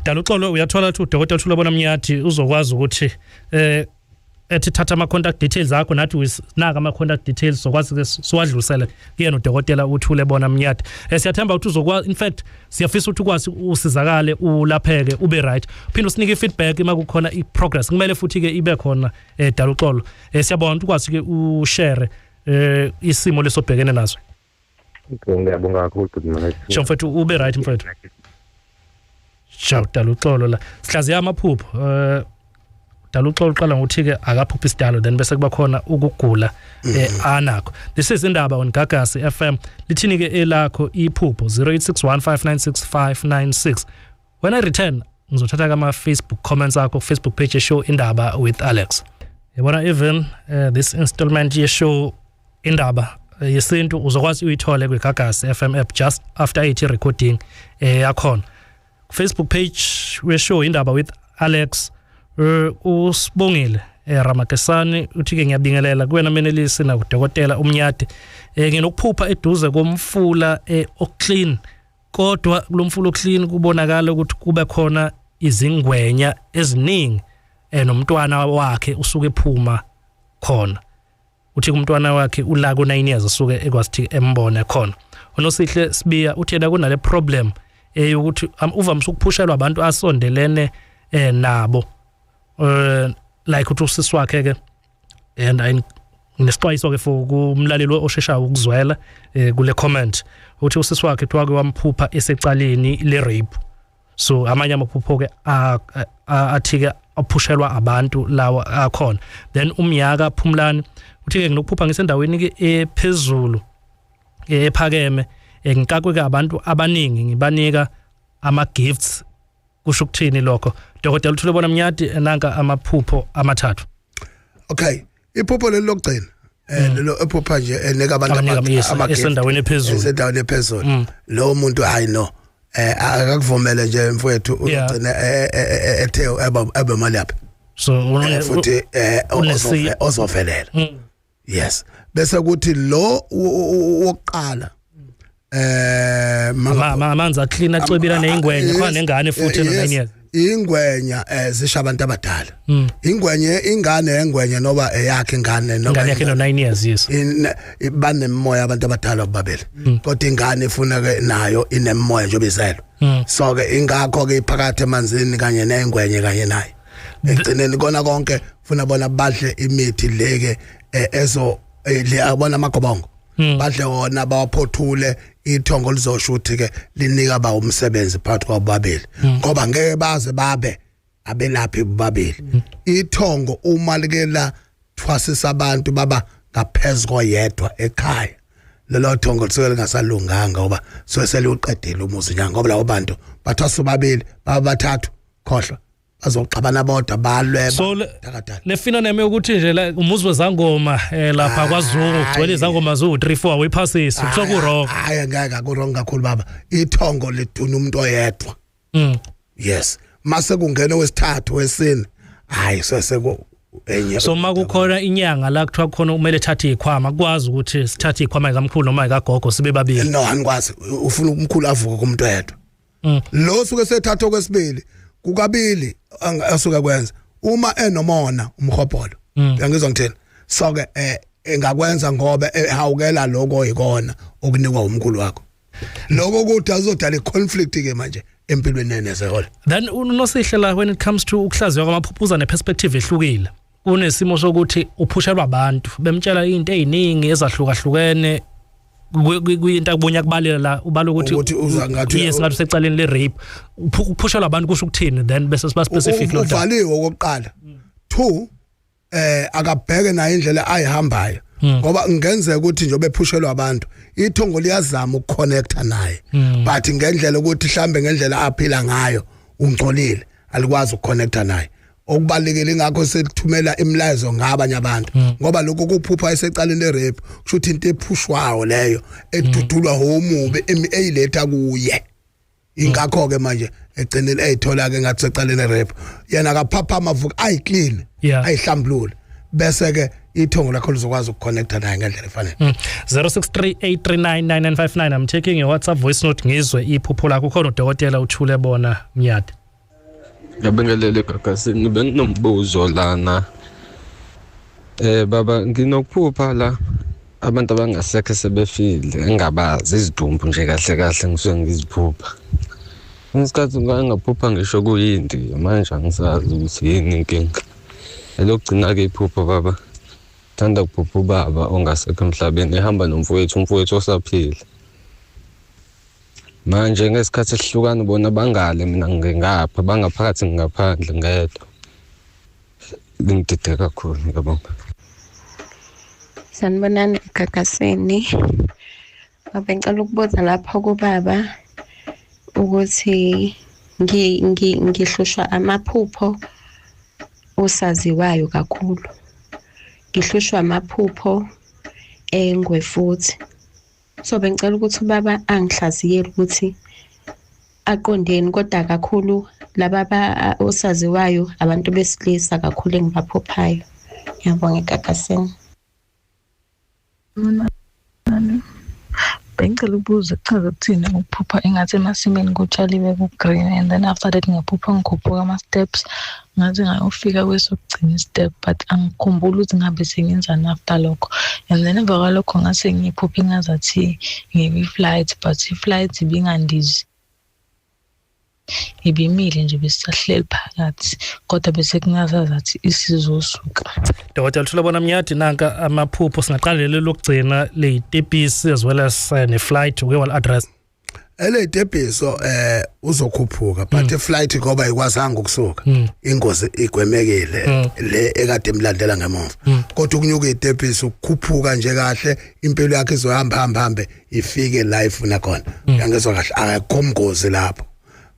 Dala uxolo uyathola ukuthi udokotela Thulebona Mnyati uzokwazi ukuthi ethi thatha ama contact details akho nathi usinaka ama contact details sokwazi ke siwadlulisele kuyena udokotela uThulebona Mnyati. Siyathemba ukuthi uzokwazi, in fact siyafisa ukuthi ukwazi usizakale ulapheke ube right. Phinde usinike feedback uma kukhona iprogress kumele futhi ke ibe khona Dala uxolo. Siyabona ukuthi ukwazi ke ushare isimo lesobhekene nazo. Ngiyabonga kakhulu manje. Mfethu ube right mfethu. Ciao Dala uxolo la. Sihlaziya amaphupho. Dala uxolo uqala ngokuthi ke akaphuphi isidalo then bese kuba khona ukugula anakho. This is indaba on Gagasi FM. Lithini ke elakho iphupho 0861596596. When I return ngizothatha kama Facebook comments akho Facebook page show indaba with Alex. Yabona even this installment ye show indaba yesintu uzokwazi uyithole kwi Gagasi FM app just after it recording yakhona. Facebook page we show indaba with Alex usibongile Ramakesani uthi ke ngiyabingelela kuwena menelisi na udokotela Umnyati nginokuphupha eduze komfula oclean kodwa kulomfula oclean kubonakala ukuthi kube khona izingwenya eziningi nomntwana wakhe usuke ephuma khona. Uthi umntwana wakhe ula ku 9 years usuke ekwasithi embone khona. Unosihle Sibiya uthi yena kunale problem ukuthi uvamise ukuphushelwa abantu asondelene nabo like uthi usisi wakhe ke and nesixwayiso ke for kumlaleli oshesha ukuzwela kule comment uthi usisi wakhe twake wamphupha esecaleni le rape so amanye amaphupho ke athike apushelwa abantu lawa akhona. Then umnyaka Phumlani uthi ke nginokuphupha ngisendaweni ke ephezulu ephakeme ngikakwe ke abantu abaningi ngibanika ama gifts kusho ukuthini lokho. Dokotela uthule bona Mnyati nanka amaphupho amathathu. Okay, iphupho lelo lokugcina lelo ephupha nje eneka abantu esendaweni ephezulu. Esendaweni ephezulu. Lo muntu hayi no akakuvumele nje mfowethu ugcina ethe abemali yaphi. So futhi ozovelela. Yes. Bese kuthi lo wokuqala amanzi aclean acwebira neingwenya khona nengane futhi no9 years. Ingwenya zisha abantu abadala. Ingwenya ingane yengwenya noba eyakhe ingane noba ingane yakhe no9 years yes. Banemoya abantu abadala obabili. Kodwa ingane ifuna ke nayo inemoya nje obizelo. So ke ingakho ke iphakathi emanzini kanye nengwenye kanye naye. Egcineni kona konke ufuna bona badle imithi leke ezo le abona amagobongo. Badle wona bawaphothule ithongo lizosho ukuthi ke linika ba umsebenzi phakathi kwababili ngoba ngeke baze babe abelaphi babili. Ithongo uma likela thwasisa abantu baba ngaphezulu koyedwa ekhaya lelo thongo liseke lingasalunganga ngoba sesele uqedile umuzi nyanga ngoba labo bantu bathwasa babili babathathu khohlwa azoxabana bodwa balwe takatala. Lefina neme ukuthi nje la umuzi wezangoma lapha kwaZulu ugcwele izangoma zo 3-4 wephasisi kusho ku wrong. Hayi ngeke ku wrong kakhulu baba. Ithongo liduna umuntu oyedwa. Yes. Mase kungena wesithathu wesine. Hayi seseko enye. So makukhona inyanga la kuthiwa khona kumele thathe ikhwama kwazi ukuthi sithathe ikhwama kaMkhulu noma kaGogo sibe babili. No angikwazi ufuna umkhulu avuke kumuntu oyedwa. Lo suke sethatha okwesibili kukabili asuka kwenza uma enomona umhobholo uyangizwa ngithini so ke engakwenza ngoba ehawukela lokho ikona okunikwa umkhulu wakho lokho ukuthi azodala iconflict ke manje empilweni nenezeholo. Then unosihle la when it comes to ukuhlaziwa kwamaphuphuza neperspective ehlukile kunesimo sokuthi uphushelwa abantu bemtshela into eziningi ezahlukahlukene kuyinto akubunya kubalela la ubala ukuthi uza ngathi yes ngathi secaleni le rape uphushelwa abantu kusho ukuthini then bese siba specific lo uvaliwe okokuqala 2 akabheke na indlela ayihambayo ngoba ngenzeka ukuthi nje bephushelwa abantu ithongo liyazama ukuconnecta naye but ngendlela ukuthi mhlambe ngendlela aphila ngayo ungcolile alikwazi ukuconnecta naye okubalekile ingakho sekuthumela imlayezo ngabanye abantu ngoba lokho kuphupha esecaleni le rape kusho ukuthi into ephushwayo leyo edudulwa homubi eyiletha kuye ingakho ke manje egcinile eyithola ke ngathi secaleni le rape yena akaphapha amavuka ayiclean ayihlambulule bese ke ithongo lakho lizokwazi ukuconnecta naye ngendlela efanele. 0638399959 I'm taking your WhatsApp voice note ngizwe iphupho lakho khona udokotela uthule bona Mnyati. Ngabingelele Gagasini benginombuzo lana baba nginokuphupha la abantu abangasekho sebefile engabazi izidumbu nje kahle kahle ngisuke ngiziphupha ngesikhathi ngaphupha ngisho kuyindi manje angisazi ukuthi yini inkinga elokugcina ke iphupho baba thanda ukuphupha baba ongasekho emhlabeni ehamba umfowethu osaphila manje ngesikhathi esihlukana bona bangale mina ngingapha bangaphakathi ngingaphandle ngedwa ngidide kakhulu ngiyabonga. Sanibonani Gagasini ngicela ukubuza lapha kubaba ukuthi ngihlushwa amaphupho osaziwayo kakhulu ngihlushwa amaphupho engwe futhi so bengicela ukuthi ubaba angihlaziyele ukuthi aqondeni kodwa kakhulu laba osaziwayo abantu besilisa kakhulu engibaphuphayo. Ngiyabonga Gagasini. Bengicela ukubuza chaza ukuthini ukuphupha engathi emasimini kutshaliwe ku-green and then after that ngiyaphupha ngikhuphuka ama-steps ngathi ngayofika kwesokugcina step but angikhumbuli ukuthi ngabe sengenzani after lokho and then emva kwalokho ngase ngiphupha engazathi ngiyi-flight but i-flight ibingandizi ibimile nje besisahleli phakathi kodwa bese kungazazathi isizosuka. Dokotela Thula bona Mnyati nanka amaphupho singaqala lelo lokugcina le tepisi as well as ne flight uke wal address. Debiso uzokhuphuka but iflight ngoba ikwazanga ukusuka ingozi igwemekile le ekade emlandela ngemuva kodwa ukunyuka idebiso ukukhuphuka nje kahle impilo yakhe izohambe ifike live nakhona yangezwa kahle akakhomgozi lapho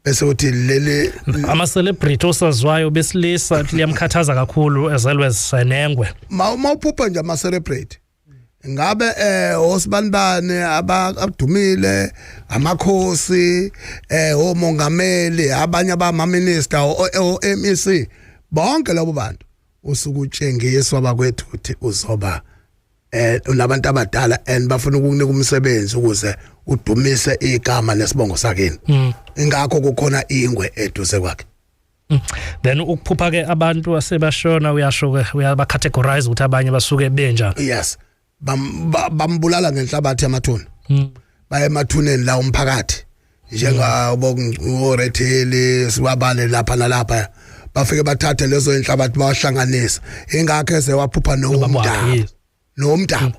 bese uthi leli ama celebrity osaziwayo besilisa liyamkhathaza kakhulu as always Nengwe mawuphupha nje ama celebrity ngabe osibanibane abadumile amakhosi omongameli abanye abama minister o MEC bonke labo bantu usukutshengiswa bakwethu uthi uzoba unabantu abadala and bafuna ukukunika umsebenzi ukuze udumise igama nesibongo sakini ingakho kukhona ingwe eduze kwakhe then ukuphupha ke abantu asebashona uyasho ke uyaba categorize ukuthi abanye basuke benjani yes bambulala ngenhlabathi yamathuna baye emathuneni la umphakathi njengabo oretheli siwabale lapha nalapha bafike bathathe lezo inhlabathi bawahlanganisa ingakho eze waphupha nomdabo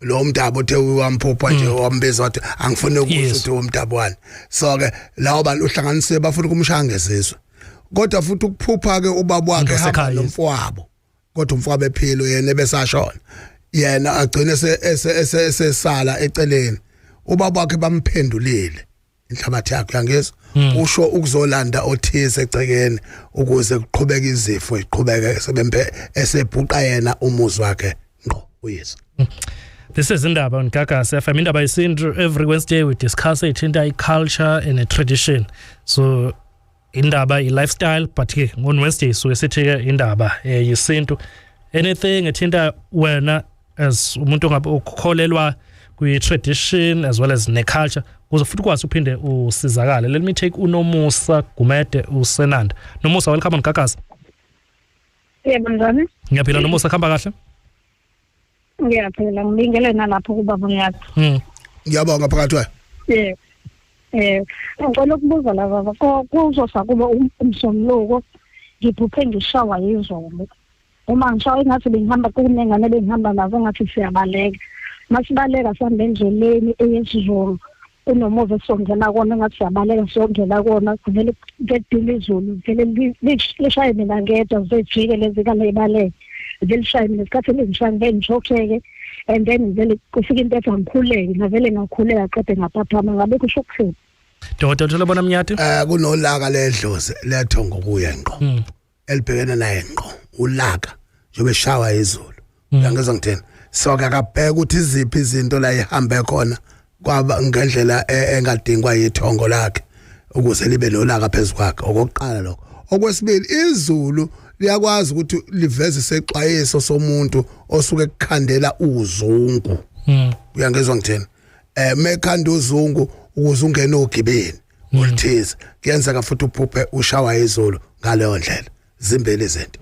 lo mdabo uthe wamphupha nje wambeza wathi angifune ukuthi umdabo wani so ke lawo bantu uhlanganise bafuna ukumshangeziswa kodwa futhi ukuphupha ke ubaba wakhe hamba nomfowabo kodwa umfowabo ephilo yena ebesashona yena agcine esesala eceleni ubaba wakhe bamphendulile inhlabathi yakhe yangezwa usho ukuzolanda othize egcekeni ukuze kuqhubeka izifo iqhubeke sebempe esebhuqa yena umuzi wakhe ngqo uyesu. This is Indaba on Gagasi FM. Indaba isintu every Wednesday we discuss it in culture and a tradition. So Indaba i lifestyle but on Wednesday so sithi indaba isintu anything ethinta wena as umuntu ngabe ukholelwa kwi tradition as well as ne culture kuze futhi kwazi uphinde usizakale. Let me take uNomusa Gumede uSenanda. Nomusa, welcome on Gagasi. Yebo njani? Ngiyaphila Nomusa, khamba kahle? Ngiyaphila, ngibingele nalapho kubaba ngiyakho. Ngiyabonga phakathi wayo. Ngicela ukubuza la baba kuzosa kuba umsomluko ngiphuphe ngishawa izolo. Uma ngishawa ngathi bengihamba kunengane bengihamba nazo ngathi siyabaleka. Masibaleka sihambe endleleni eyesizolo. Unomuva esongena kona ngathi siyabaleka siyongena kona kuvele ngedile izulu vele lishaye mina ngedwa zejike lezi kale ibaleka. Vele lishaye mina isikhathi engishaya ngishokeke and then vele kufika into ethi ngikhuleke navele ngakhuleka qede ngaphaphama ngabe kusho kuthini. Dodwa bona Mnyati kunolaka ledlozi lethonga kuya ngqo elibhekene naye ngqo ulaka njobe shawa izulu uyangezwa ngithena so akabheka ukuthi iziphi izinto la ihambe khona kwaba ngendlela engadingwa yithongo lakhe ukuze libe nolaka phezukakhe okokuqala lokho okwesibili izulu liyakwazi ukuthi liveze isexwayiso somuntu osuke ekukhandela uzungu uyangezwa ngithena mekhanda uzungu ukuze ungene ogibeni olithize kuyenzeka futhi uphuphe ushawa izulu ngaleyo ndlela zimbele izinto.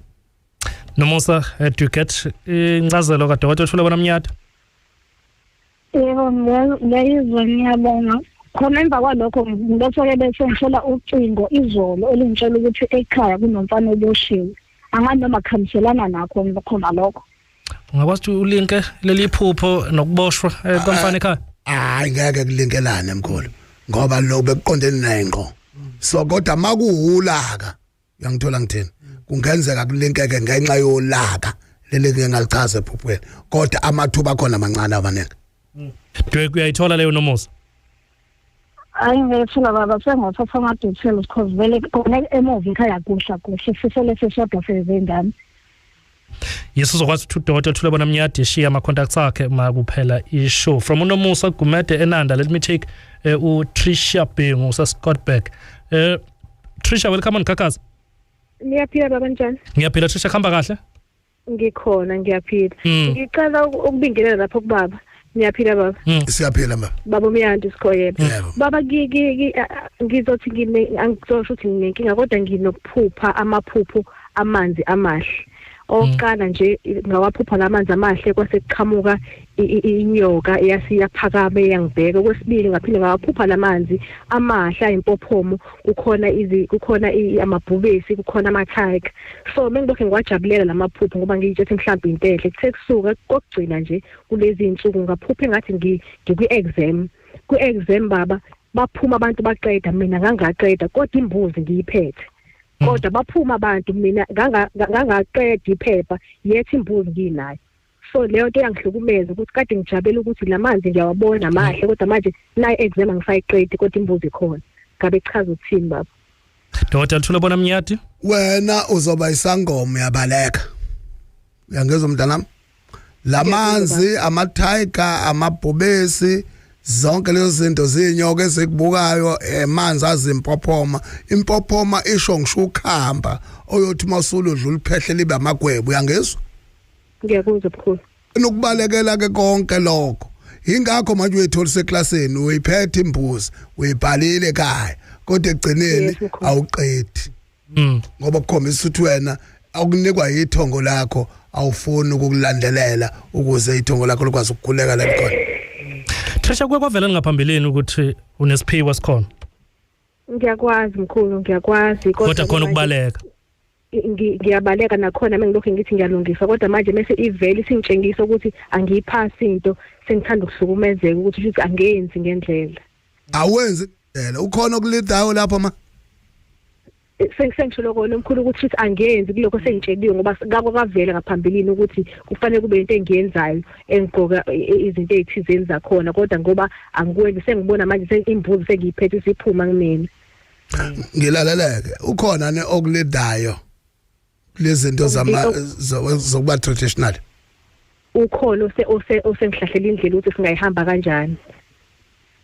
Nomusa, do you get incazelo kadokotela uthule bona Mnyati? Yebo ngiyabonga. Khona emva kwalokho ngibetheke bese ngithola ucingo izolo elingitshela ukuthi ekhaya kunomfana oboshiwe. Anganoma khamselana nakho ngikhona lokho. Ungakwazi ukuthi ulinke leli phupho nokuboshwa komfana ekhaya? Hayi ngeke kulinkelane emkhulu ngoba lo bekuqondene naye ngqo. So kodwa makuhulaka uyangithola ngithini? Kungenzeka kulinkeke ngenxa yolaka leli ngingalichaza ephuphweni kodwa amathuba khona amancane abaningi. Uyayithola leyo Nomusa? Hayi ngiyathola baba sengathatha ama details because vele kona emuva ekhaya kusha sisele sesodwa sezindane. Yesu uzokwazi ukuthi udokotela uthule bona Mnyati shiya ama contacts akhe makuphela ishow. From uNomusa Gumede eNanda, let me take Trisha Bingu Scottsburg. Trisha, welcome on Gagasi. Ngiyaphila baba njani? Ngiyaphila Trisha, khamba kahle? Ngikhona ngiyaphila. Ngicela ukubingelela lapho kubaba. Ngiyaphila baba. Siyaphila baba. Baba Mnyati sikhoyela. Baba ngizothi angizosho ukuthi nginenkinga kodwa nginokuphupha amaphupho amanzi amahle. Oqala nje ngawaphupha lamanzi amahle kwase kuqhamuka inyoka yasiyaphakama eyangibheka. Okwesibili ngaphinde ngawaphupha lamanzi amahle impophomo kukhona amabhubesi kukhona ama-tiger. So mengilokho ngiwajabulela lamaphupho ngoba ngiyitshethi mhlawumbe intenhle kuthe kusuka kokugcina nje kulezi insuku ngaphupha engathi ngikwi-exam baba baphuma abantu baqeda mina ngangaqeda kodwa imbuzi ngiyiphethe kodwa baphuma abantu mina ngangaqeda iphepha yethi imbuzi nginayo so leyo nto yangihlukumeza ukuthi kade ngijabela ukuthi lamanzi ngiyawabona amahle kodwa manje nayi exam angisayiqedi kodwa imbuzi khona ngabe chaza ukuthini baba Dr. Thulebona Mnyati wena uzoba isangoma yabaleka uyangezwa mntanami lamanzi ama-tiger amabhubesi zonke lezo zinto zinyoka ezikubukayo emanzi azimpophoma impophoma isho ngisho ukhamba oyothi masulu udlula iphehle libe amagwebo uyangezwa ngiyakuzwa bukhulu nokubalekela ke konke lokho ingakho manje uyithola seklasini uyiphethe imbuzi uyibhalile ekhaya kodwa egcineni awuqedi ngoba kukhombisa ukuthi wena akunikwa yithongo lakho awufuni ukukulandelela ukuze ithongo lakho likwazi ukukhuleka la likhona Trisha kwavela ngaphambilini ukuthi unesiphiwo sikhona ngiyakwazi mkhulu ngiyakwazi kodwa khona ukubaleka ngiyabaleka nakhona mengilokho ngithi ngiyalungisa kodwa manje mase iveli singitshengisa ukuthi angiyiphasi into sengithanda ukuhlukumezeka ukuthi angenzi ngendlela awenzi indlela ukhona okulidayo lapha ma sengishilo kona omkhulu ukuthi angenzi kuloko sengitsheliwe ngoba kavela ngaphambilini ukuthi kufanele kube into engiyenzayo engigqoka izinto ezithizeni zakhona kodwa ngoba angikwenzi sengibona manje imbuzi sengiyiphethe siphuma kumina ngilaleleke ukhona ne okulidayo lezinto zokuba traditional ukhona osengihlahlela indlela ukuthi singayihamba kanjani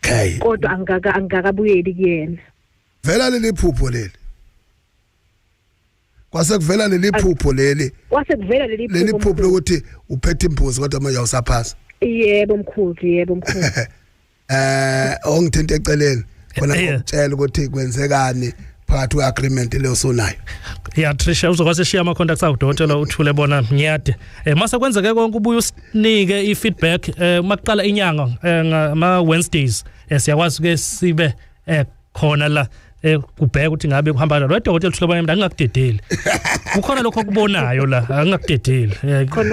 okay kodwa angakabuyeli kuyena vela leli phupho leli kwasekuvela leli phupho leli kwasekuvela leli phupho lokuthi uphethe imbuzi kodwa manje awusaphasa yebo mkhulu ongithinta eceleni bona ukutshela ukuthi kwenzekani phakathi kwe-agreement leyo sonayo Trisha uzokwazi eshiya ama-contacts akho Dr. Thulebona Mnyati mase kwenzeke konke ubuye usinike i-feedback makuqala inyanga ngama-Wednesdays siyakwazi ke sibe khona la kubheka ukuthi ngabe kuhamba kanjani Dr. Thulebona Mnyati angakudedeli ukhona lokho okubonayo la angakudedeli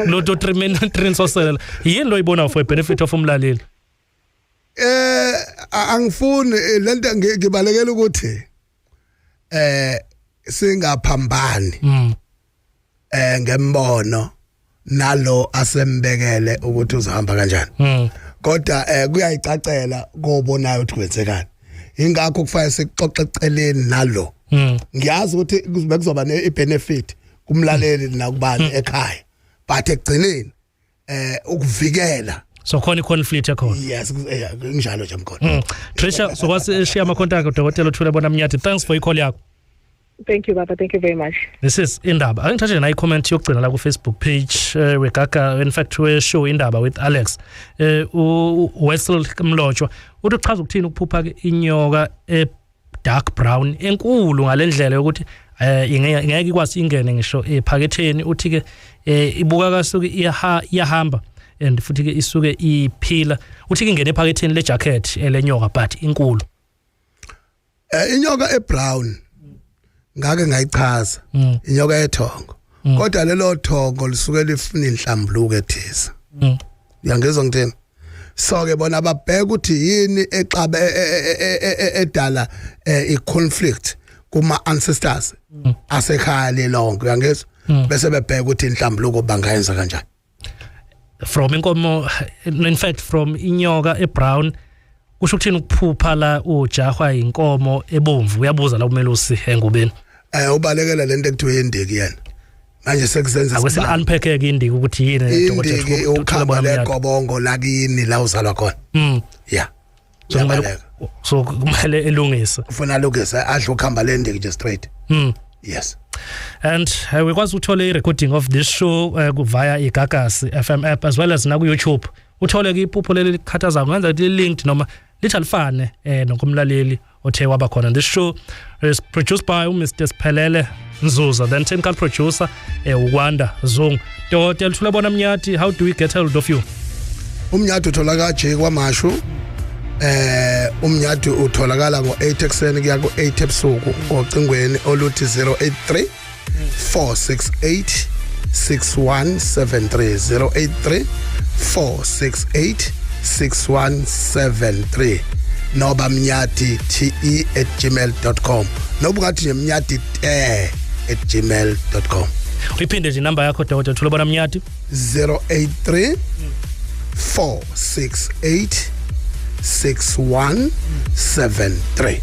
lo Dr. Sosela yini lo ibonayo for benefit of umlaleli angifuni lento ngibalekela ukuthi singaphambani ngembono nalo asembekele ukuthi uzohamba kanjani kodwa kuyayicacela kobonayo ukuthi kwenzekani ingakho kufanele sixoxe eceleni nalo ngiyazi ukuthi kuzoba ne-benefit kumlaleli nakubani ekhaya but ekugcineni ukuvikela so khona i-conflict yakhona yes njalo nje mkhona Trisha sokwazi share ama-contact Dr. Thulebona Mnyati thanks for i-call yakho Thank you baba thank you very much This is Indaba angithathe na i-comment yokugcina la ku Facebook page wegaga in fact we show Indaba with Alex Wessel Mlotshwa uthi uchaza ukuthini ukuphupha inyoka dark brown enkulu ngalendlela yokuthi ingeke ikwazi ingene ngisho ephaketheni uthi ke ibuka kasuke iyahamba and futhi ke isuke iphila uthi ke ingene ephaketheni le jacket elenyoka but inkulu inyoka ebrown ngake ngayichaza inyoka ethongo kodwa lelo thongo lisuke lifuna inhlambuluko ethiza uyangezwa ngithini so ke bona babheka ukuthi yini exabe edala i-conflict kuma ancestors asekhaya lelonke uyangezwa bese bebheka ukuthi inhlambuluko bangayenza kanjani from inkomo in fact from inyoka ebrown kusho ukuthini ukuphupha la ujahwa inkomo ebomvu uyabuza la umelusi engubeni ubalekela lento ekuthiwa indiki yena manje sekuzenza akwese unpack indiki ukuthi yini Dr. ukhamba legobongo lakini la uzalwa khona yeah so kumele elungise ufuna alungise adle ukhamba le ndiki just straight yes and we kwazi uthola i-recording of this show via iGagasi FM app as well as na ku YouTube uthole ke iphupho leli likhathaza ngenza ukuthi linked noma lithalifane nokumlaleli othe waba khona. This show is produced by Mr. Siphelele Nzuza, then technical producer uWanda Zungu. Dr. Thulebona Mnyati, how do we get hold of you? Umnyati utholakala nje kwaMashu. Umnyati utholakala ngo8 ekseni kuya ku8 ebusuku ocingweni oluthi 083 468 6173 083 468 6173 noba mnyati te@gmail.com noba ngathi nje mnyati @gmail.com. Uyiphinde nje inamba yakho Dr. Thulobona Mnyati 083 468 6173.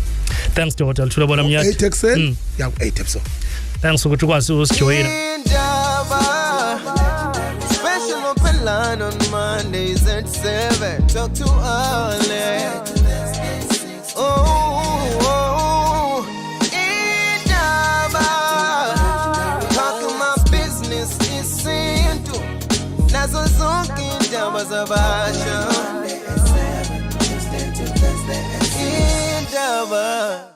Thanks Dr. Thulobona Mnyati. 8 ekuseni ya 8 episode. Thanks ukuthi ukwazi usijoyina. Special open line on Mondays at 7. Talk to Alex. Oh, Indaba. Talking my business is simple. Nazo zonke indaba zabasha. Indaba.